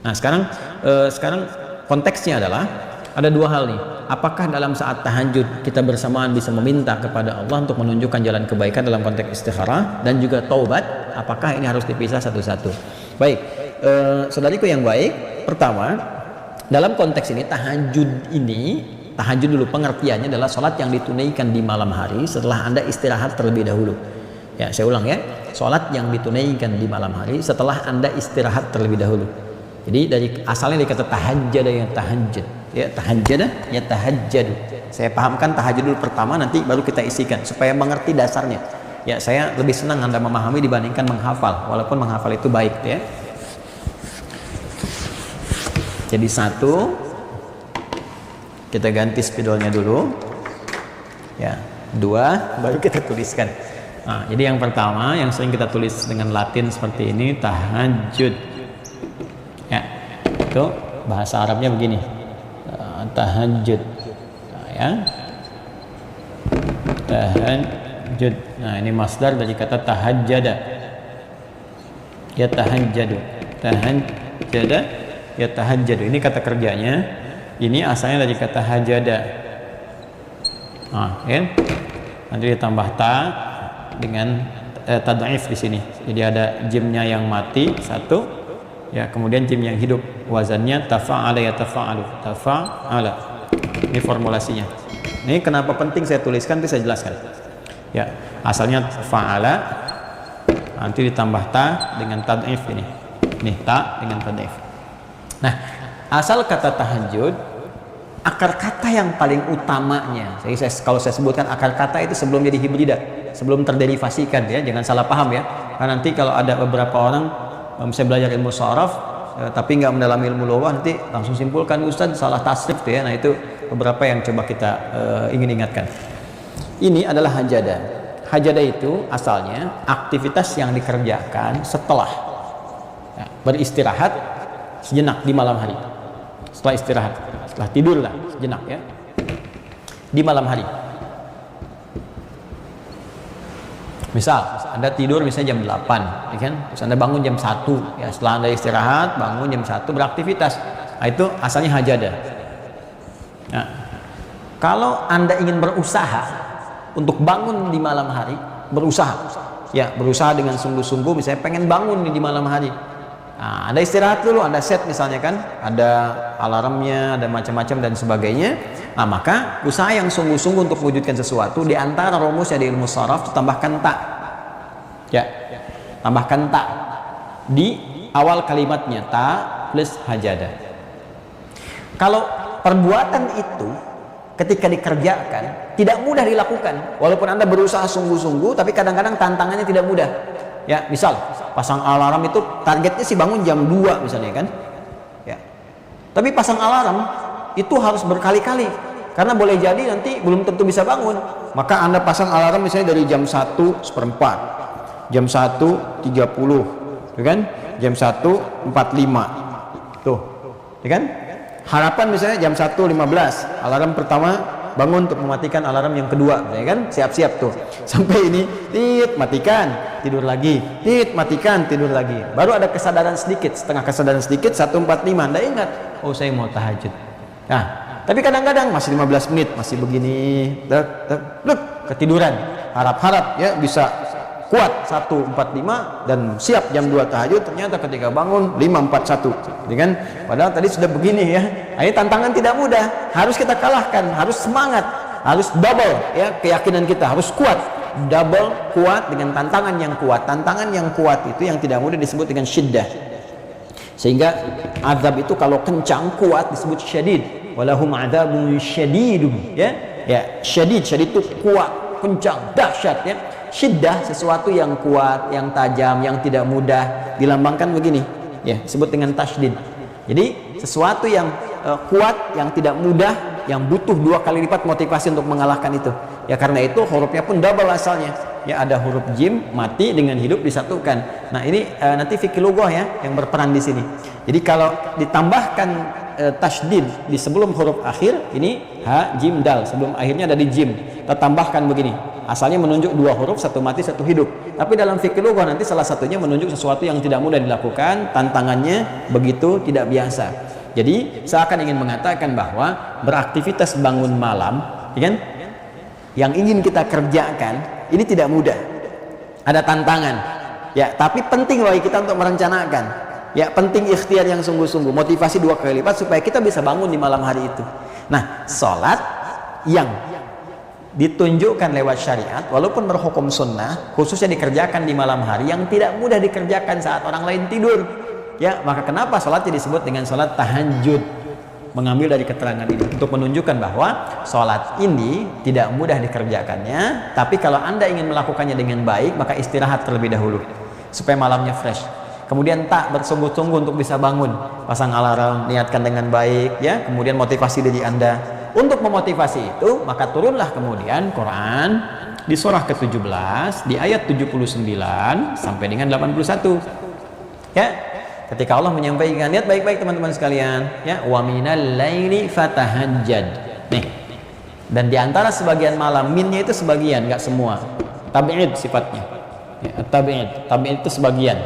Nah, sekarang konteksnya adalah ada dua hal nih. Apakah dalam saat tahajud kita bersamaan bisa meminta kepada Allah untuk menunjukkan jalan kebaikan dalam konteks istikharah dan juga taubat? Apakah ini harus dipisah satu-satu? Baik, saudariku yang baik, pertama, dalam konteks ini tahajud dulu pengertiannya adalah sholat yang ditunaikan di malam hari setelah Anda istirahat terlebih dahulu. Ya, saya ulang ya, sholat yang ditunaikan di malam hari setelah Anda istirahat terlebih dahulu. Jadi dari asalnya dari kata tahajjada yang tahajjud, ya tahajjada ya tahajjadu. Saya pahamkan tahajud dulu pertama, nanti baru kita isikan supaya mengerti dasarnya. Ya, saya lebih senang Anda memahami dibandingkan menghafal, walaupun menghafal itu baik ya. Jadi satu, kita ganti spidolnya dulu. Ya, dua, baru kita tuliskan. Nah, jadi yang pertama yang sering kita tulis dengan Latin seperti ini tahajud. Ya, itu bahasa Arabnya begini, tahajud. Nah, ya, tahajud. Nah, ini masdar dari kata tahajjada. Ya tahajjadu, tahajjada, ya tahajjadu. Ini kata kerjanya. Ini asalnya dari kata hajada. Nah, ya. Nanti ditambah ta dengan tad'if di sini. Jadi ada jimnya yang mati satu. Ya, kemudian jim yang hidup, wazannya tafa'ala ya tafa'alu, tafa'ala. Ini formulasinya. Ini kenapa penting saya tuliskan, itu saya jelaskan. Ya, asalnya fa'ala, nanti ditambah ta dengan tad'if ini. Nih ta dengan tad'if. Nah, asal kata tahajud, akar kata yang paling utamanya. Kalau saya sebutkan akar kata itu sebelum jadi hibridah, sebelum terderivasikan ya, jangan salah paham ya. Karena nanti kalau ada beberapa orang saya belajar ilmu sharaf tapi nggak mendalami ilmu lughah, nanti langsung simpulkan Ustaz salah tasrif tuh ya. Nah, itu beberapa yang coba kita ingin ingatkan. Ini adalah hajada. Hajada itu asalnya aktivitas yang dikerjakan setelah ya, beristirahat sejenak di malam hari. Setelah istirahat, setelah tidur lah sejenak ya, di malam hari. Misal Anda tidur misalnya jam 8 ya kan? Terus Anda bangun jam 1 ya, setelah Anda istirahat bangun jam 1 beraktivitas. Nah, itu asalnya hajada. Nah, kalau Anda ingin berusaha untuk bangun di malam hari, berusaha dengan sungguh-sungguh, misalnya pengen bangun di malam hari. Nah, Anda istirahat dulu, Anda set misalnya kan, ada alarmnya, ada macam-macam dan sebagainya. Nah, maka usaha yang sungguh-sungguh untuk mewujudkan sesuatu, di antara rumusnya di ilmu sharaf tambahkan ta. Ya, tambahkan ta di awal kalimatnya, ta plus hajada. Kalau perbuatan itu ketika dikerjakan tidak mudah dilakukan, walaupun Anda berusaha sungguh-sungguh, tapi kadang-kadang tantangannya tidak mudah. Ya, misal pasang alarm itu targetnya sih bangun jam 2 misalnya kan. Ya. Tapi pasang alarm itu harus berkali-kali karena boleh jadi nanti belum tentu bisa bangun. Maka Anda pasang alarm misalnya dari jam 1:04, jam 1:30, ya kan? Jam 1:45. Tuh. Ya kan? Harapan misalnya jam 1:15, alarm pertama bangun untuk mematikan alarm yang kedua, ya kan? Siap-siap tuh. Sampai ini, tit, matikan, tidur lagi, tit, matikan, tidur lagi. Baru ada kesadaran sedikit, setengah kesadaran sedikit, 1:45. Anda ingat, oh saya mau tahajud. Nah, tapi kadang-kadang masih 15 menit, masih begini, ketiduran. Harap-harap ya bisa kuat 1:45 dan siap jam 2 tahajud. Ternyata ketika bangun 5:41, ya kan? Padahal tadi sudah begini ya. Ini tantangan tidak mudah, harus kita kalahkan, harus semangat, harus double ya, keyakinan kita harus kuat, double kuat dengan tantangan yang kuat. Tantangan yang kuat itu yang tidak mudah disebut dengan syiddah. Sehingga azab itu kalau kencang kuat disebut syadid. Walahum adzabun syadidun ya. Ya, syadid itu kuat, kencang, dahsyat ya. Syiddah sesuatu yang kuat, yang tajam, yang tidak mudah, dilambangkan begini ya, disebut dengan tasydid. Jadi sesuatu yang kuat, yang tidak mudah, yang butuh 2 kali lipat motivasi untuk mengalahkan itu. Ya, karena itu hurufnya pun double asalnya. Ya, ada huruf jim mati dengan hidup disatukan. Nah, ini nanti fikih lughah ya yang berperan di sini. Jadi kalau ditambahkan tasydid di sebelum huruf akhir, ini ha jim dal, sebelum akhirnya ada di jim. Kita tambahkan begini. Asalnya menunjuk dua huruf, satu mati, satu hidup. Tapi dalam fikih lughah nanti salah satunya menunjuk sesuatu yang tidak mudah dilakukan, tantangannya begitu tidak biasa. Jadi seakan ingin mengatakan bahwa beraktivitas bangun malam, ya kan, yang ingin kita kerjakan ini tidak mudah, ada tantangan, ya. Tapi penting bagi kita untuk merencanakan, ya. Penting ikhtiar yang sungguh-sungguh, motivasi 2 kali lipat supaya kita bisa bangun di malam hari itu. Nah, sholat yang ditunjukkan lewat syariat, walaupun berhukum sunnah, khususnya dikerjakan di malam hari yang tidak mudah dikerjakan saat orang lain tidur, ya. Maka kenapa sholatnya disebut dengan sholat tahajud? Mengambil dari keterangan ini untuk menunjukkan bahwa sholat ini tidak mudah dikerjakannya, tapi kalau Anda ingin melakukannya dengan baik, maka istirahat terlebih dahulu supaya malamnya fresh. Kemudian tak bersungguh-sungguh untuk bisa bangun, pasang alarm, niatkan dengan baik, ya. Kemudian motivasi diri Anda. Untuk memotivasi itu, maka turunlah kemudian Quran di surah ke-17 di ayat 79 sampai dengan 81, ya. Ketika Allah menyampaikan, lihat baik-baik teman-teman sekalian, ya, wa minal laili fatahajjad. Nih. Dan di antara sebagian malam, minnya itu sebagian, enggak semua. Tabi'id sifatnya. Ya, tabi'id itu sebagian.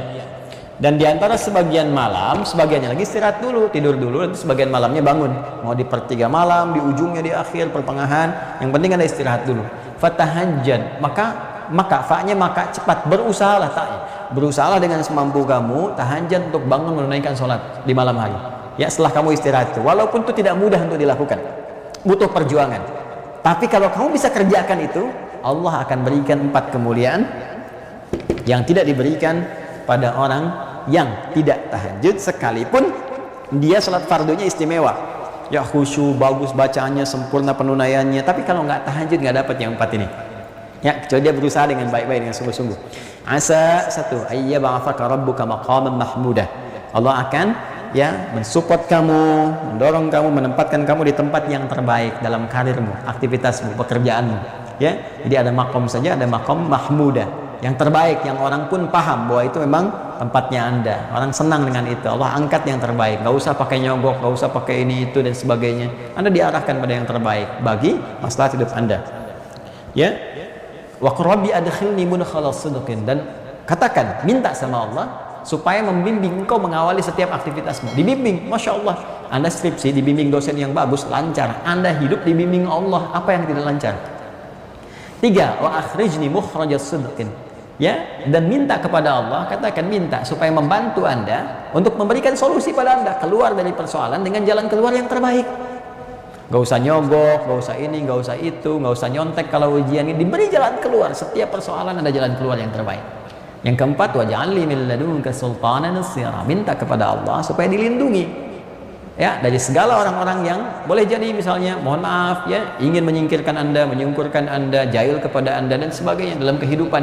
Dan di antara sebagian malam, sebagiannya lagi istirahat dulu, tidur dulu, nanti sebagian malamnya bangun. Mau di pertiga malam, di ujungnya, di akhir, pertengahan, yang penting Anda istirahat dulu. Fatahajjad, maka fa-nya maka cepat, berusahalah ta'nya. Berusahalah dengan semampu kamu tahajud untuk bangun menunaikan sholat di malam hari, ya, setelah kamu istirahat itu. Walaupun itu tidak mudah untuk dilakukan, butuh perjuangan, tapi kalau kamu bisa kerjakan itu, Allah akan berikan 4 kemuliaan yang tidak diberikan pada orang yang tidak tahajud, sekalipun dia sholat fardunya istimewa, ya, khusyuk, bagus bacaannya, sempurna penunaiannya. Tapi kalau nggak tahajud nggak dapat yang 4 ini, ya, kecuali dia berusaha dengan baik-baik, dengan sungguh-sungguh. Asa satu, ayyab'atsaka rabbuka maqaman mahmudah. Allah akan, ya, mensupport kamu, mendorong kamu, menempatkan kamu di tempat yang terbaik dalam karirmu, aktivitasmu, pekerjaanmu, ya. Jadi ada makom saja, ada makom mahmudah, yang terbaik, yang orang pun paham bahwa itu memang tempatnya Anda. Orang senang dengan itu. Allah angkat yang terbaik. Gak usah pakai nyogok, gak usah pakai ini itu dan sebagainya. Anda diarahkan pada yang terbaik bagi maslahat hidup Anda, ya. Wa qurbi adkhilni mudkhala sidqin, dan katakan, minta sama Allah supaya membimbing engkau mengawali setiap aktivitasmu. Dibimbing, masya Allah. Anda skripsi dibimbing dosen yang bagus, lancar. Anda hidup dibimbing Allah, apa yang tidak lancar? 3, wa akhrijni mukhrajas sidqin, ya. Dan minta kepada Allah, katakan minta supaya membantu Anda untuk memberikan solusi pada Anda keluar dari persoalan dengan jalan keluar yang terbaik. Gak usah nyogok, gak usah ini, gak usah itu, gak usah nyontek. Kalau ujian ini diberi jalan keluar, setiap persoalan ada jalan keluar yang terbaik. Yang keempat, waj'alni min ladunka sultanan nasira, minta kepada Allah supaya dilindungi, ya, dari segala orang-orang yang boleh jadi misalnya, mohon maaf, ya, ingin menyingkirkan Anda, menyungkurkan Anda, jahil kepada Anda dan sebagainya dalam kehidupan.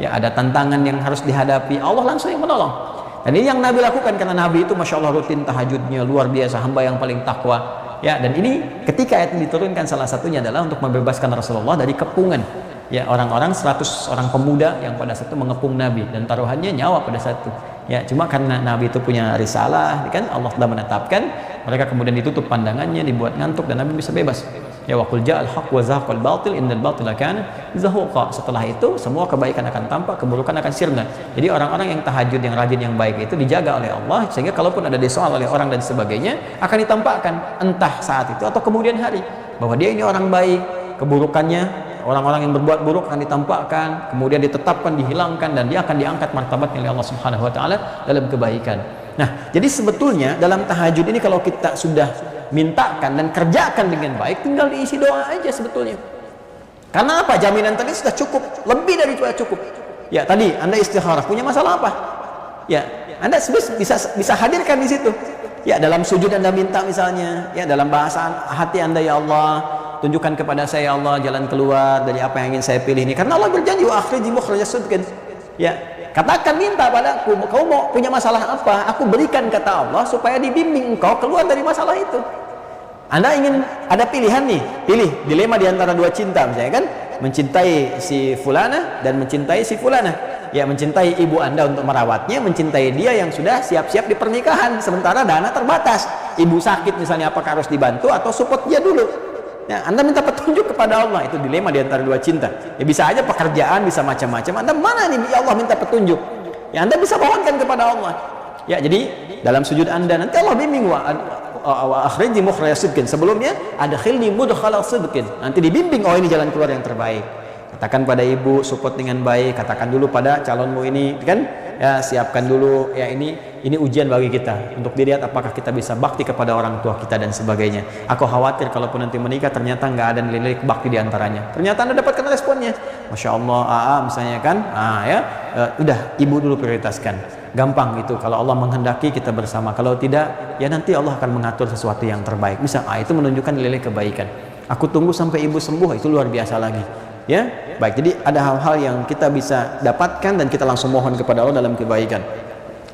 Ya, ada tantangan yang harus dihadapi, Allah langsung yang menolong. Dan ini yang Nabi lakukan, karena Nabi itu masya Allah rutin tahajudnya luar biasa, hamba yang paling takwa. Ya, dan ini ketika ayat ini diturunkan, salah satunya adalah untuk membebaskan Rasulullah dari kepungan, ya, orang-orang 100 orang pemuda yang pada saat itu mengepung Nabi dan taruhannya nyawa pada saat itu. Ya, cuma karena Nabi itu punya risalah, kan Allah telah menetapkan, mereka kemudian ditutup pandangannya, dibuat ngantuk, dan Nabi bisa bebas. Ya, wa qul ja'al haqq wa zahaqal batil innal batila kana zahuqa. Setelah itu semua kebaikan akan tampak, keburukan akan sirna. Jadi orang-orang yang tahajud, yang rajin, yang baik itu dijaga oleh Allah, sehingga kalaupun ada disoal oleh orang dan sebagainya akan ditampakkan entah saat itu atau kemudian hari bahwa dia ini orang baik. Keburukannya, orang-orang yang berbuat buruk akan ditampakkan, kemudian ditetapkan, dihilangkan, dan dia akan diangkat martabatnya oleh Allah Subhanahu wa taala dalam kebaikan. Nah, jadi sebetulnya dalam tahajud ini kalau kita sudah mintakan dan kerjakan dengan baik, tinggal diisi doa aja sebetulnya. Karena apa? Jaminan tadi sudah cukup, lebih dari cukup. Ya, tadi Anda istikharah, punya masalah apa? Ya, Anda bisa hadirkan di situ. Ya, dalam sujud Anda minta misalnya, ya, dalam bahasa hati Anda, ya Allah, tunjukkan kepada saya, ya Allah, jalan keluar dari apa yang ingin saya pilih ini. Karena Allah berjanji, wa akhriji mukhrajas sidqin. Ya, katakan, minta padaku, kamu mau punya masalah apa? Aku berikan, kata Allah, supaya dibimbing engkau keluar dari masalah itu. Anda ingin ada pilihan nih, pilih dilema di antara dua cinta misalnya, kan, mencintai si fulana dan mencintai si fulana. Ya, mencintai ibu Anda untuk merawatnya, mencintai dia yang sudah siap-siap di pernikahan, sementara dana terbatas. Ibu sakit misalnya, apakah harus dibantu atau support dia dulu? Ya, Anda minta petunjuk kepada Allah, itu dilema di antara dua cinta. Ya bisa aja pekerjaan, bisa macam-macam. Anda mana nih, ya Allah minta petunjuk. Ya Anda bisa mohonkan kepada Allah. Ya jadi dalam sujud Anda nanti Allah bimbing wa akhrijni mukhraj sidqin. Sebelumnya adkhilni mudkhala sidqin. Nanti dibimbing, oh ini jalan keluar yang terbaik. Katakan pada ibu, support dengan baik. Katakan dulu pada calonmu ini, kan? Ya siapkan dulu. Ya ini ujian bagi kita untuk dilihat apakah kita bisa bakti kepada orang tua kita dan sebagainya. Aku khawatir kalaupun nanti menikah ternyata nggak ada nilai bakti di antaranya. Ternyata Anda dapatkan responnya, Masya Allah, misalnya kan, udah ibu dulu prioritaskan. Gampang gitu, kalau Allah menghendaki kita bersama, kalau tidak ya nanti Allah akan mengatur sesuatu yang terbaik. Misal itu menunjukkan nilai kebaikan. Aku tunggu sampai ibu sembuh, itu luar biasa lagi. Ya, baik. Jadi ada hal-hal yang kita bisa dapatkan dan kita langsung mohon kepada Allah dalam kebaikan.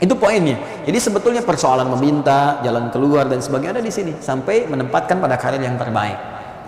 Itu poinnya. Jadi sebetulnya persoalan meminta, jalan keluar dan sebagainya ada di sini sampai menempatkan pada karir yang terbaik.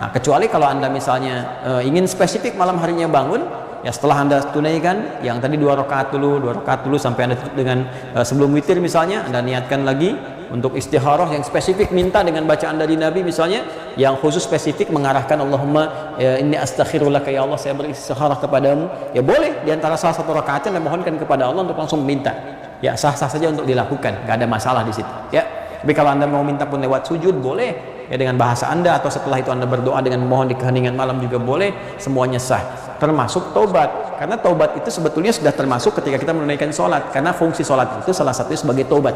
Nah, kecuali kalau Anda misalnya ingin spesifik malam harinya bangun, ya setelah Anda tunaikan yang tadi 2 rakaat dulu sampai Anda tutup dengan sebelum witir misalnya, Anda niatkan lagi untuk istikharah yang spesifik, minta dengan bacaan dari Nabi misalnya yang khusus spesifik mengarahkan Allahumma inni astaghfirullah, ya Allah saya beristikharah kepadamu, ya boleh di antara salah satu rakaatnya Anda mohonkan kepada Allah untuk langsung minta. Ya sah-sah saja untuk dilakukan, nggak ada masalah di situ. Ya, tapi kalau Anda mau minta pun lewat sujud boleh, ya dengan bahasa Anda, atau setelah itu Anda berdoa dengan mohon di keheningan malam juga boleh, semuanya sah. Termasuk taubat, karena taubat itu sebetulnya sudah termasuk ketika kita menunaikan sholat, karena fungsi sholat itu salah satunya sebagai taubat.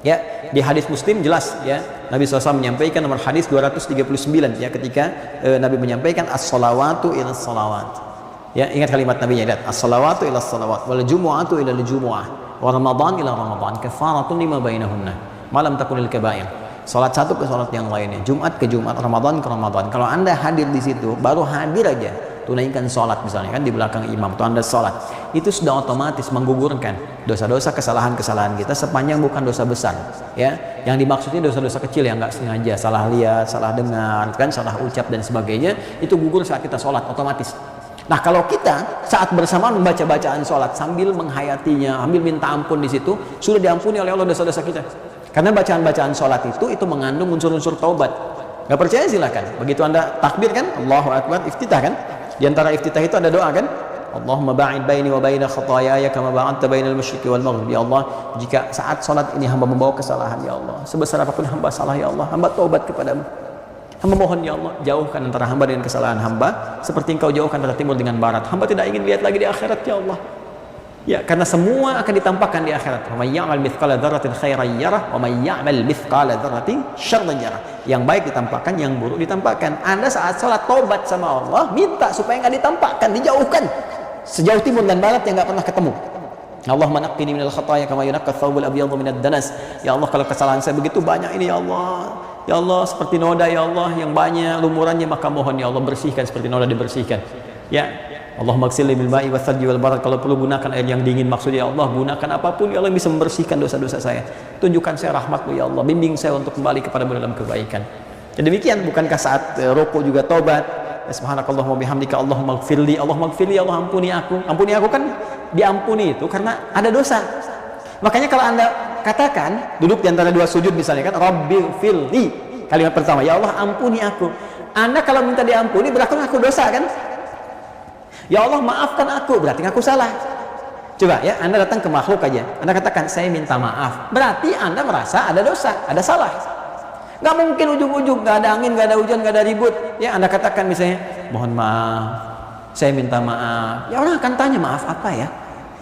Ya, di hadis Muslim jelas ya, Nabi SAW menyampaikan nomor hadis 239 ya, ketika Nabi menyampaikan as-salawatu ila salawat. Ya, ingat kalimat Nabi ya, as-salawatu ila salawat wal jumu'atu ila jumu'ah wa ramadan ila ramadan kafaratun lima bainahunna malam takunil kabair. Salat satu ke salat yang lainnya, Jumat ke Jumat, Ramadan ke Ramadan. Kalau Anda hadir di situ, baru hadir aja tunaikan sholat misalnya kan di belakang imam, atau Anda sholat, itu sudah otomatis menggugurkan dosa-dosa kesalahan-kesalahan kita sepanjang bukan dosa besar. Ya, yang dimaksudnya dosa-dosa kecil yang nggak sengaja, salah lihat, salah dengar, kan, salah ucap dan sebagainya, itu gugur saat kita sholat otomatis. Nah, kalau kita saat bersamaan membaca bacaan sholat sambil menghayatinya, sambil minta ampun di situ, sudah diampuni oleh Allah dosa-dosa kita. Karena bacaan-bacaan sholat itu mengandung unsur-unsur taubat. Gak percaya silakan. Begitu Anda takbir kan, Allahu Akbar, iftitah kan. Di antara iftitah itu ada doa kan, Allahumma ba'id baini wa baina khataayaya kama ba'adta bainal masyriqi wal maghrib. Ya Allah, jika saat sholat ini hamba membawa kesalahan ya Allah, sebesar apapun hamba salah ya Allah, hamba taubat kepadamu. Hamba mohon ya Allah, jauhkan antara hamba dengan kesalahan hamba seperti engkau jauhkan antara timur dengan barat. Hamba tidak ingin lihat lagi di akhirat ya Allah. Ya, karena semua akan ditampakkan di akhirat. Wa may ya'mal mithqala dzarratin khairan yarah wa may ya'mal mithqala dzarratin syarran yarah. Yang baik ditampakkan, yang buruk ditampakkan. Anda saat salat taubat sama Allah, minta supaya enggak ditampakkan, dijauhkan sejauh timur dan barat yang enggak pernah ketemu. Allahumma naqqini minal khataaya kama yunqqa thawbul abyadhu minad danas. Ya Allah, kalau kesalahan saya begitu banyak ini ya Allah. Ya Allah, seperti noda ya Allah yang banyak lumurannya, maka mohon ya Allah bersihkan seperti noda dibersihkan. Ya, Allahumma ighsilni bil ma'i wath-thalji wal barad. Kalau perlu gunakan air yang dingin, maksudnya ya Allah gunakan apapun ya Allah bisa membersihkan dosa-dosa saya. Tunjukkan saya rahmat-Mu ya Allah, bimbing saya untuk kembali kepadamu dalam kebaikan. Jadi demikian, bukankah saat rukuk juga taubat? Ya, subhanakallahumma bihamdika Allahumma ighfirli, Allahumma ighfirli, ya Allah ampuni aku. Ampuni aku kan diampuni itu karena ada dosa. Makanya kalau Anda katakan duduk di antara dua sujud misalnya kan, Rabbighfirli, kalimat pertama, ya Allah ampuni aku. Anda kalau minta diampuni berarti aku dosa kan? Ya Allah maafkan aku, berarti aku salah. Coba ya, Anda datang ke makhluk aja, Anda katakan saya minta maaf, berarti Anda merasa ada dosa, ada salah. Gak mungkin ujung-ujung gak ada angin, gak ada hujan, gak ada ribut. Ya Anda katakan misalnya, mohon maaf, saya minta maaf. Ya orang akan tanya maaf apa ya?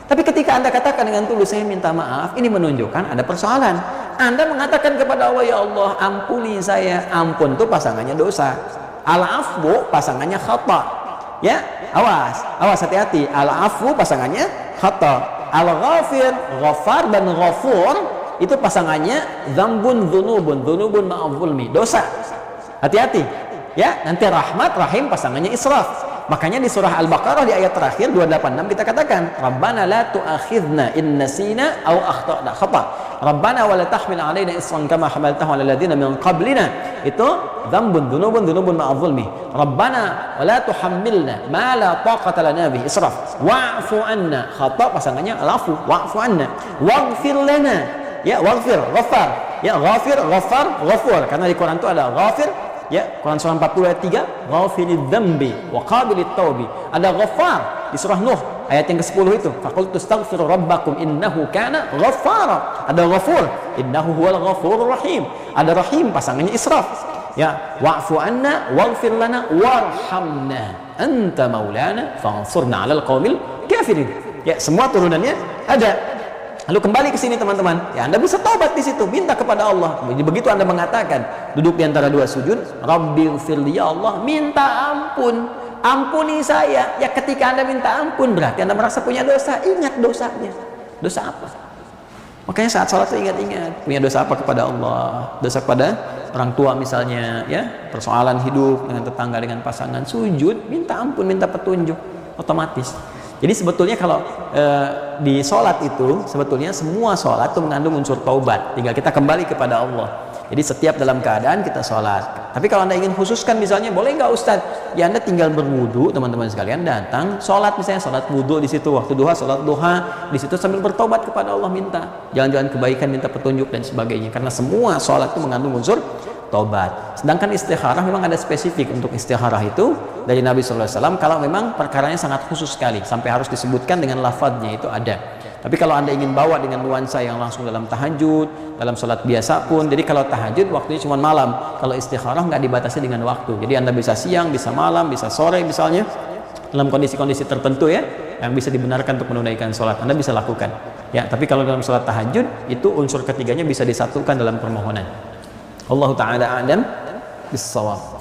Tapi ketika Anda katakan dengan tulus saya minta maaf, ini menunjukkan ada persoalan. Anda mengatakan kepada Allah, ya Allah ampuni saya. Ampun itu pasangannya dosa, al-afwu pasangannya khata. Ya, awas hati-hati. Al-afu pasangannya khata. Al-ghafir, ghafar dan ghafur itu pasangannya dzambun dzunubun, dzunubun ma'adh zulmi, dosa. Hati-hati. Ya, nanti rahmat rahim pasangannya israf. Makanya di surah Al-Baqarah di ayat terakhir 286 kita katakan, Rabbana la tu'akhidna in nasina aw akhtana khata. Rabbana wa la tahmil 'alaina isran kama hamaltahu 'alal ladzina min qablina. Itu dzambun dzunubun ma'adh zulmi. Rabbana wa la tuhammilna ma la taqata lana bihi israf. Wa'fu 'anna, khata pasangannya al-'afu, wa'fu 'anna. Waghfir lana. Ya, waghfir, ghafar. Ya, ghafir, ghafar, ghafur. Karena di Quran itu ada ghafir, Ya, Quran surah 40 ayat 3, ghafiridzambi dzambi wa qabilit taubi. Ada Ghaffar di surah Nuh ayat yang ke-10 itu. Faqultu astaghfiru rabbakum innahu kana ghaffara. Ada Ghafur, innahu huwal ghafurur rahim. Ada Rahim pasangannya Israf. Ya, wa'fu anna waghfir lana warhamna anta maulana fansurna 'alal qaumil kafirin. Ya, semua turunannya ada. Lalu kembali ke sini teman-teman, ya Anda bisa taubat di situ, minta kepada Allah. Begitu Anda mengatakan, duduk di antara dua sujud, Rabbighfirli ya Allah, minta ampun, ampuni saya. Ya ketika Anda minta ampun berarti Anda merasa punya dosa, ingat dosanya. Dosa apa? Makanya saat sholat itu ingat-ingat, punya dosa apa kepada Allah, dosa kepada orang tua misalnya, ya persoalan hidup dengan tetangga, dengan pasangan, sujud, minta ampun, minta petunjuk, otomatis. Jadi sebetulnya kalau di sholat itu, sebetulnya semua sholat itu mengandung unsur taubat. Tinggal kita kembali kepada Allah. Jadi setiap dalam keadaan kita sholat. Tapi kalau Anda ingin khususkan misalnya, boleh nggak Ustaz? Ya Anda tinggal berwudu, teman-teman sekalian, datang sholat misalnya, sholat wudu di situ, waktu duha, sholat duha di situ sambil bertobat kepada Allah, minta jalan-jalan kebaikan, minta petunjuk dan sebagainya. Karena semua sholat itu mengandung unsur taubat. Sedangkan istikharah memang ada spesifik untuk istikharah itu dari Nabi SAW. Kalau memang perkaranya sangat khusus sekali sampai harus disebutkan dengan lafadznya itu ada. Tapi kalau Anda ingin bawa dengan nuansa yang langsung dalam tahajud, dalam sholat biasa pun, jadi kalau tahajud waktunya cuma malam, kalau istikharah nggak dibatasi dengan waktu. Jadi Anda bisa siang, bisa malam, bisa sore misalnya, dalam kondisi-kondisi tertentu ya yang bisa dibenarkan untuk menunaikan sholat, Anda bisa lakukan ya. Tapi kalau dalam sholat tahajud itu unsur ketiganya bisa disatukan dalam permohonan. Allah Ta'ala a'lam bis-shawab.